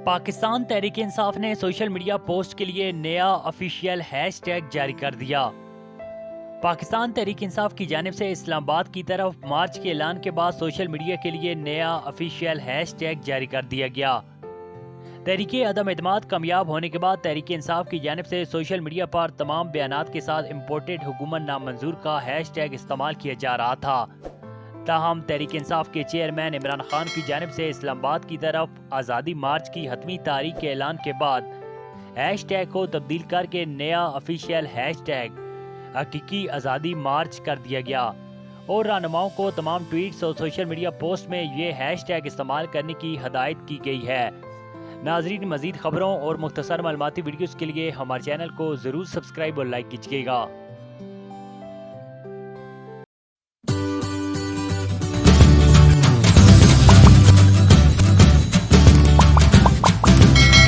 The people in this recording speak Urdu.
پاکستان تحریک انصاف نے سوشل میڈیا پوسٹ کے لیے نیا آفیشیل ہیش ٹیگ جاری کر دیا۔ پاکستان تحریک انصاف کی جانب سے اسلام آباد کی طرف مارچ کے اعلان کے بعد سوشل میڈیا کے لیے نیا آفیشیل ہیش ٹیگ جاری کر دیا گیا۔ تحریک عدم اعتماد کامیاب ہونے کے بعد تحریک انصاف کی جانب سے سوشل میڈیا پر تمام بیانات کے ساتھ امپورٹڈ حکومت نامنظور کا ہیش ٹیگ استعمال کیا جا رہا تھا۔ تاہم تحریک انصاف کے چیئرمین عمران خان کی جانب سے اسلام آباد کی طرف آزادی مارچ کی حتمی تاریخ کے اعلان کے بعد ہیش ٹیگ کو تبدیل کر کے نیا آفیشیل ہیش ٹیگ حقیقی آزادی مارچ کر دیا گیا اور رہنماؤں کو تمام ٹویٹس اور سوشل میڈیا پوسٹ میں یہ ہیش ٹیگ استعمال کرنے کی ہدایت کی گئی ہے۔ ناظرین، مزید خبروں اور مختصر معلوماتی ویڈیوز کے لیے ہمارے چینل کو ضرور سبسکرائب اور لائک کیجیے گا۔